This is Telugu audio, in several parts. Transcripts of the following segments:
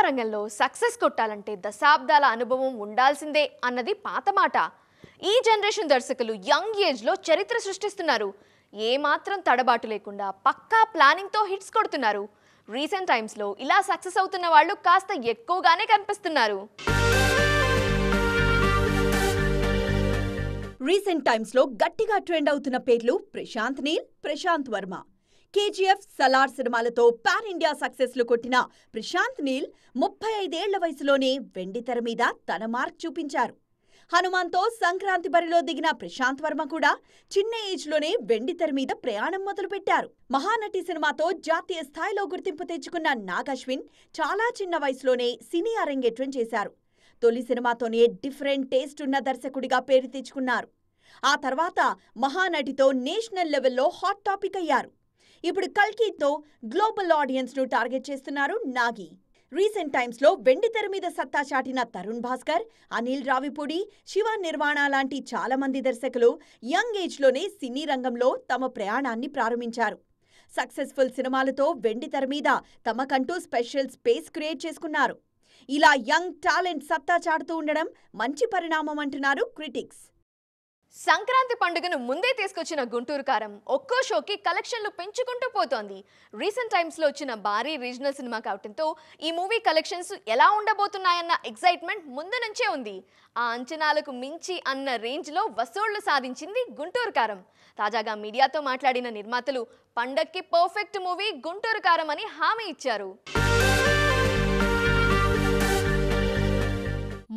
రంగంలో సక్సెస్ కొట్టాలంటే దశాబ్దాల అనుభవం ఉండాల్సిందే అన్నది పాత మాట. ఈ జనరేషన్ దర్శకులు యంగ్ ఏజ్ లో చరిత్ర సృష్టిస్తున్నారు. ఏ మాత్రం తడబాటు లేకుండా పక్కా ప్లానింగ్ తో హిట్స్ కొడుతున్నారు. రీసెంట్ టైమ్స్ లో ఇలా సక్సెస్ అవుతున్న వాళ్ళు కాస్త ఎక్కువగానే కనిపిస్తున్నారు. రీసెంట్ టైమ్స్ లో గట్టిగా ట్రెండ్ అవుతున్న పేర్లు ప్రశాంత్ నీల్, ప్రశాంత్ వర్మ. కేజీఎఫ్, సలార్ సినిమాలతో పాన్ ఇండియా సక్సెస్ లు కొట్టిన ప్రశాంత్ నీల్ 35 ఏళ్ల వయసులోనే వెండితెర మీద తన మార్క్ చూపించారు. హనుమాన్తో సంక్రాంతి బరిలో దిగిన ప్రశాంత్ వర్మ కూడా చిన్న ఏజ్ లోనే వెండితెర మీద ప్రయాణం మొదలుపెట్టారు. మహానటి సినిమాతో జాతీయ స్థాయిలో గుర్తింపు తెచ్చుకున్న నాగ్ అశ్విన్ చాలా చిన్న వయసులోనే సినీ అరంగేట్రం చేశారు. తొలి సినిమాతోనే డిఫరెంట్ టేస్ట్ ఉన్న దర్శకుడిగా పేరు తెచ్చుకున్నారు. ఆ తర్వాత మహానటితో నేషనల్ లెవెల్లో హాట్ టాపిక్ అయ్యారు. ఇప్పుడు కల్కితో గ్లోబల్ ఆడియన్స్ ను టార్గెట్ చేస్తున్నారు నాగి. రీసెంట్ టైమ్స్ లో వెండితెర మీద సత్తా చాటిన తరుణ్ భాస్కర్, అనిల్ రావిపూడి, శివ నిర్వాణ లాంటి చాలా మంది దర్శకులు యంగ్ ఏజ్ లోనే సినీ రంగంలో తమ ప్రయాణాన్ని ప్రారంభించారు. సక్సెస్ఫుల్ సినిమాలతో వెండితెర మీద తమకంటూ స్పెషల్ స్పేస్ క్రియేట్ చేసుకున్నారు. ఇలా యంగ్ టాలెంట్ సత్తా చాటుతూ ఉండడం మంచి పరిణామం అంటున్నారు క్రిటిక్స్. సంక్రాంతి పండుగను ముందే తీసుకొచ్చిన గుంటూరు కారం ఒక్కో షోకి కలెక్షన్లు పెంచుకుంటూ పోతోంది. రీసెంట్ టైమ్స్ లో వచ్చిన భారీ రీజనల్ సినిమా కావడంతో ఈ మూవీ కలెక్షన్స్ ఎలా ఉండబోతున్నాయన్న ఎక్సైట్మెంట్ ముందు నుంచే ఉంది. ఆ అంచనాలకు మించి అన్న రేంజ్ లో వసూళ్లు సాధించింది గుంటూరు కారం. తాజాగా మీడియాతో మాట్లాడిన నిర్మాతలు పండక్కి పర్ఫెక్ట్ మూవీ గుంటూరు కారం అని హామీ ఇచ్చారు.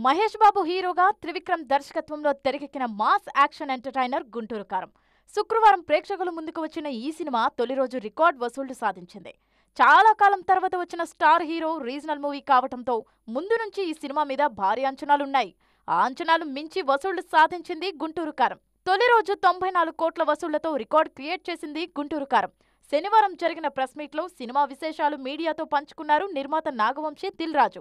మహేష్ బాబు హీరోగా త్రివిక్రమ్ దర్శకత్వంలో తెరకెక్కిన మాస్ యాక్షన్ ఎంటర్టైనర్ గుంటూరు కారం. శుక్రవారం ప్రేక్షకుల ముందుకు వచ్చిన ఈ సినిమా తొలి రోజు రికార్డ్ వసూళ్లు సాధించింది. చాలా కాలం తర్వాత వచ్చిన స్టార్ హీరో రీజనల్ మూవీ కావటంతో ముందు నుంచి ఈ సినిమా మీద భారీ అంచనాలున్నాయి. ఆ అంచనాలు మించి వసూళ్లు సాధించింది గుంటూరు కారం. తొలి రోజు 94 కోట్ల వసూళ్లతో రికార్డ్ క్రియేట్ చేసింది గుంటూరు కారం. శనివారం జరిగిన ప్రెస్ మీట్లో సినిమా విశేషాలు మీడియాతో పంచుకున్నారు నిర్మాత Nagavamsi, Dil Raju.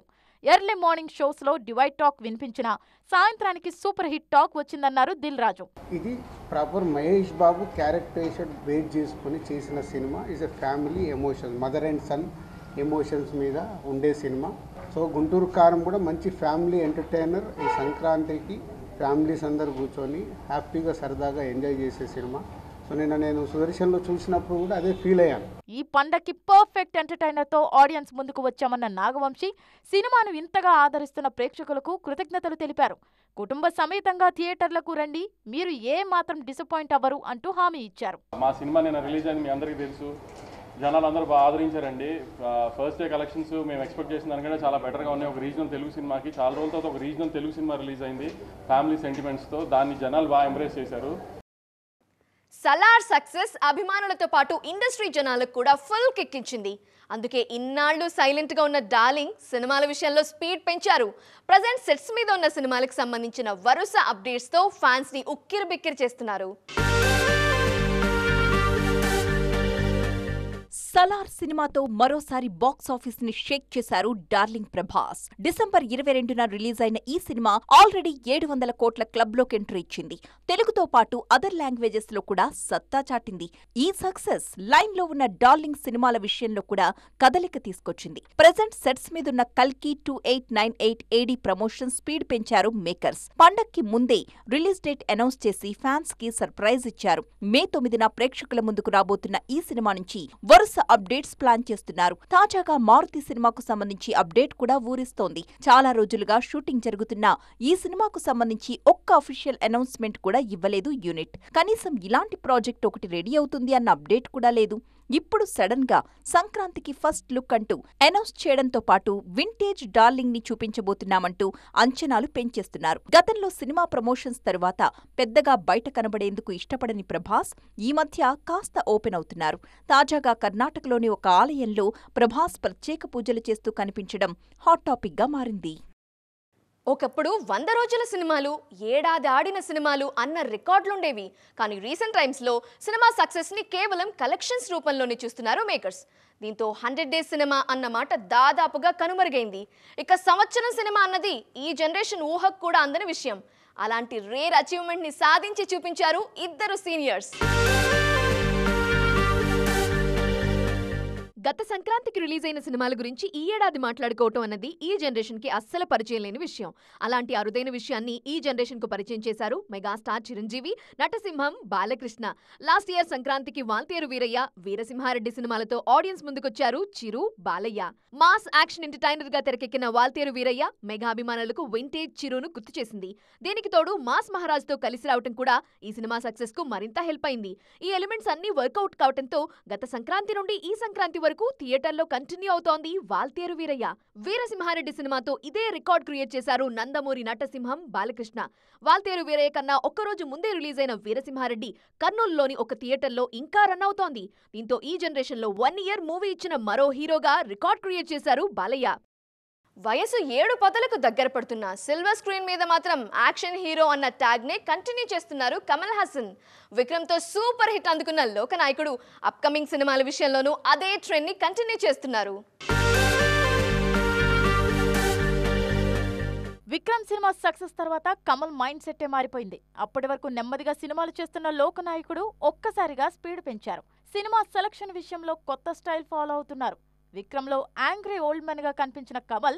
Early morning shows లో డివైడ్ టాక్ వినిపించిన సాయంత్రానికి సూపర్ హిట్ టాక్ వచ్చిందన్నారు దిల్ రాజు. ఇది proper Mahesh Babu characterization base చేసుకుని చేసిన సినిమా. Is a family emotions, mother and son emotions మీద ఉండే సినిమా. సో గుంటూరు కారం కూడా మంచి ఫ్యామిలీ ఎంటర్టైనర్. ఈ సంక్రాంతికి ఫ్యామిలీస్ అందరు కూర్చొని హ్యాపీగా సరదాగా ఎంజాయ్ చేసే సినిమా. సో నేను సుదర్శన్లో చూసినప్పుడు కూడా అదే ఫీల్ అయ్యాను. ఈ పండక్కి పర్ఫెక్ట్ ఎంటర్టైనర్ తో ఆడియన్స్ ముందుకు వచ్చామన్న నాగవంశీ సినిమాను ఇంతగా ఆదరిస్తున్న ప్రేక్షకులకు కృతజ్ఞతలు తెలిపారు. కుటుంబ సమేతంగా థియేటర్లకు రండి, మీరు ఏ మాత్రం డిసప్పాయింట్ అవ్వరు అంటూ హామీ ఇచ్చారు. మా సినిమా నేను రిలీజ్ అయింది మీ అందరికీ తెలుసు. జనాలు అందరూ బాగా ఆదరించారండి. ఫస్ట్ డే కలెక్షన్స్ మేము ఎక్స్పెక్ట్ చేసిన దానికంటే చాలా బెటర్గా ఉన్నాయి. ఒక రీజనల్ తెలుగు సినిమాకి చాలా రోజుల తర్వాత ఒక రీజనల్ తెలుగు సినిమా రిలీజ్ అయింది ఫ్యామిలీ సెంటిమెంట్స్తో. దాన్ని జనాలు బాగా ఎంబ్రేస్ చేశారు. సలార్ సక్సెస్ అభిమానులతో పాటు ఇండస్ట్రీ జనాలకు కూడా ఫుల్ కిక్ ఇచ్చింది. అందుకే ఇన్నాళ్లు సైలెంట్ గా ఉన్న డార్లింగ్ సినిమాల విషయంలో స్పీడ్ పెంచారు. ప్రజెంట్ సెట్స్ మీద ఉన్న సినిమాలకు సంబంధించిన వరుస అప్డేట్స్ తో ఫ్యాన్స్ ని ఉక్కిరి బిక్కిరి చేస్తున్నారు. సలార్ సినిమాతో మరోసారి బాక్స్ ఆఫీస్ ని షేక్ చేశారు డార్లింగ్ ప్రభాస్. డిసెంబర్ 22న రిలీజ్ అయిన ఈ సినిమా ఆల్రెడీ 700 కోట్ల క్లబ్ లోకి ఎంట్రీ ఇచ్చింది. తెలుగుతో పాటు అదర్ లాంగ్వేజెస్ లో కూడా సత్తా చాటింది. ఈ సక్సెస్ లైన్ లో ఉన్న డార్లింగ్ సినిమాల విషయంలో కూడా కదలిక తీసుకొచ్చింది. ప్రెజెంట్ సెట్స్ మీదున్న కల్కి 2898 AD ప్రమోషన్ స్పీడ్ పెంచారు మేకర్స్. పండక్కి ముందే రిలీజ్ డేట్ అనౌన్స్ చేసి ఫ్యాన్స్ కి సర్ప్రైజ్ ఇచ్చారు. మే 9న ప్రేక్షకుల ముందుకు రాబోతున్న ఈ సినిమా నుంచి వరుస అప్డేట్స్ ప్లాన్ చేస్తున్నారు. తాజాగా మారుతి సినిమాకు సంబంధించి అప్డేట్ కూడా ఊరిస్తోంది. చాలా రోజులుగా షూటింగ్ జరుగుతున్న ఈ సినిమాకు సంబంధించి ఒక్క అఫీషియల్ అనౌన్స్మెంట్ కూడా ఇవ్వలేదు యూనిట్. కనీసం ఇలాంటి ప్రాజెక్ట్ ఒకటి రెడీ అవుతుంది అన్న అప్డేట్ కూడా లేదు. ఇప్పుడు సడన్ గా సంక్రాంతికి ఫస్ట్ లుక్ అంటూ అనౌన్స్ చేయడంతో పాటు వింటేజ్ డార్లింగ్ ని చూపించబోతున్నామంటూ అంచనాలు పెంచేస్తున్నారు. గతంలో సినిమా ప్రమోషన్స్ తరువాత పెద్దగా బయట కనబడేందుకు ఇష్టపడని ప్రభాస్ ఈ మధ్య కాస్త ఓపెన్ అవుతున్నారు. తాజాగా కర్ణాటకలోని ఒక ఆలయంలో ప్రభాస్ ప్రత్యేక పూజలు చేస్తూ కనిపించడం హాట్ టాపిక్ గా మారింది. ఒకప్పుడు 100 రోజుల సినిమాలు, ఏడాది ఆడిన సినిమాలు అన్న రికార్డులుండేవి. కానీ రీసెంట్ టైమ్స్లో సినిమా సక్సెస్ని కేవలం కలెక్షన్స్ రూపంలోనే చూస్తున్నారు మేకర్స్. దీంతో 100 డేస్ సినిమా అన్న మాట దాదాపుగా కనుమరుగైంది. ఇక సంవత్సరం సినిమా అన్నది ఈ జనరేషన్ ఊహకు కూడా అందని విషయం. అలాంటి రేర్ అచీవ్మెంట్ని సాధించి చూపించారు ఇద్దరు సీనియర్స్. గత సంక్రాంతికి రిలీజ్ అయిన సినిమాల గురించి ఈ ఏడాది మాట్లాడుకోవటం అన్నది ఈ జనరేషన్ కి అస్సలు పరిచయం లేని విషయం. అలాంటి అరుదైన విషయాన్ని ఈ జనరేషన్ కు పరిచయం చేశారు మెగాస్టార్ చిరంజీవి, నటసింహం బాలకృష్ణ. లాస్ట్ ఇయర్ సంక్రాంతికి వాల్తేరు వీరయ్య, వీరసింహారెడ్డి సినిమాలతో ఆడియన్స్ ముందుకొచ్చారు Chiru, Balayya. Mass action entertainer గా తెరకెక్కిన వాల్తేరు వీరయ్య మెగా అభిమానులకు వింటేజ్ చిరును గుర్తు చేసింది. దీనికి తోడు మాస్ మహారాజ్ తో కలిసి రావటం కూడా ఈ సినిమా సక్సెస్ కు మరింత హెల్ప్ అయింది. ఈ ఎలిమెంట్స్ అన్ని వర్కౌట్ కావటంతో గత సంక్రాంతి నుండి ఈ సంక్రాంతి వరకు థియేటర్లో కంటిన్యూ అవుతోంది వాల్తేరు వీరయ్య. వీరసింహారెడ్డి సినిమాతో ఇదే రికార్డ్ క్రియేట్ చేశారు నందమూరి నటసింహం, బాలకృష్ణ. వాల్తేరు వీరయ్య కన్నా ఒక్కరోజు ముందే రిలీజ్ అయిన వీరసింహారెడ్డి కర్నూలులోని ఒక థియేటర్లో ఇంకా రన్ అవుతోంది. దీంతో ఈ జనరేషన్ లో 1 ఇయర్ మూవీ ఇచ్చిన మరో హీరోగా రికార్డ్ క్రియేట్ చేశారు బాలయ్య. వయసు 7 పదులకు దగ్గర పడుతున్న సిల్వర్ స్క్రీన్ మీద మాత్రం యాక్షన్ హీరో అన్న ట్యాగ్ నే కంటిన్యూ చేస్తున్నారు కమల్ హాసన్. విక్రమ్ తో సూపర్ హిట్ అందుకున్న లోకనాయకుడు అప్కమింగ్ సినిమాల విషయంలోనూ అదే ట్రెండ్ ని కంటిన్యూ చేస్తున్నారు. విక్రమ్ సినిమా సక్సెస్ తర్వాత కమల్ మైండ్ సెట్టే మారిపోయింది. అప్పటి వరకు నెమ్మదిగా సినిమాలు చేస్తున్న లోకనాయకుడు ఒక్కసారిగా స్పీడ్ పెంచారు. సినిమా సెలక్షన్ విషయంలో కొత్త స్టైల్ ఫాలో అవుతున్నారు. విక్రమ్ లో యాంగ్రీ ఓల్డ్ మెన్ గా కనిపించిన కమల్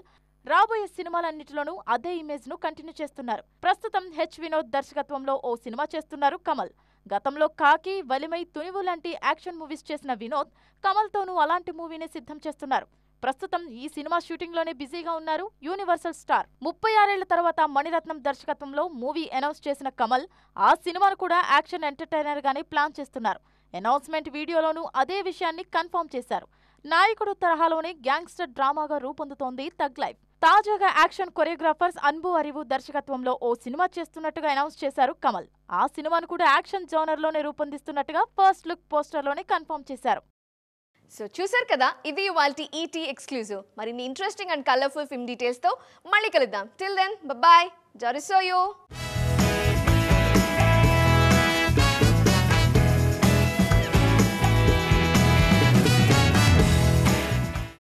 రాబోయే సినిమాలన్నిటిలోనూ అదే ఇమేజ్ ను కంటిన్యూ చేస్తున్నారు. ప్రస్తుతం వినోద్ దర్శకత్వంలో ఓ సినిమా చేస్తున్నారు కమల్. గతంలో కాకి, వలిమై, తునివు లాంటి యాక్షన్ మూవీస్ చేసిన వినోద్ కమల్ తోనూ అలాంటి మూవీని సిద్ధం చేస్తున్నారు. ప్రస్తుతం ఈ సినిమా షూటింగ్ లోనే బిజీగా ఉన్నారు యూనివర్సల్ స్టార్. 36 ఏళ్ల తర్వాత మణిరత్నం దర్శకత్వంలో మూవీ అనౌన్స్ చేసిన కమల్ ఆ సినిమాను కూడా యాక్షన్ ఎంటర్టైనర్ గానే ప్లాన్ చేస్తున్నారు. అనౌన్స్మెంట్ వీడియోలోనూ అదే విషయాన్ని కన్ఫర్మ్ చేశారు. నాయకుడు తరహాలోనే గ్యాంగ్స్టర్ డ్రామాగా రూపొందుతోంది థగ్ లైఫ్. తాజాగా యాక్షన్ కొరియోగ్రాఫర్స్ అన్బు అరివు దర్శకత్వంలో ఓ సినిమా చేస్తున్నట్టుగా అనౌన్స్ చేశారు కమల్. ఆ సినిమాను కూడా యాక్షన్ జోనర్ లోనే రూపొందిస్తున్నట్టుగా ఫస్ట్ లుక్ పోస్టర్ లోనే కన్ఫర్మ్ చేశారు. సో చూసారు కదా, ఇది ఇవాల్టి ఈటీ ఎక్స్క్లూజివ్. మరిన్ని interesting and colourful film details తో మళ్ళీ కలుద్దాం. Till then bye, జరుసోయో.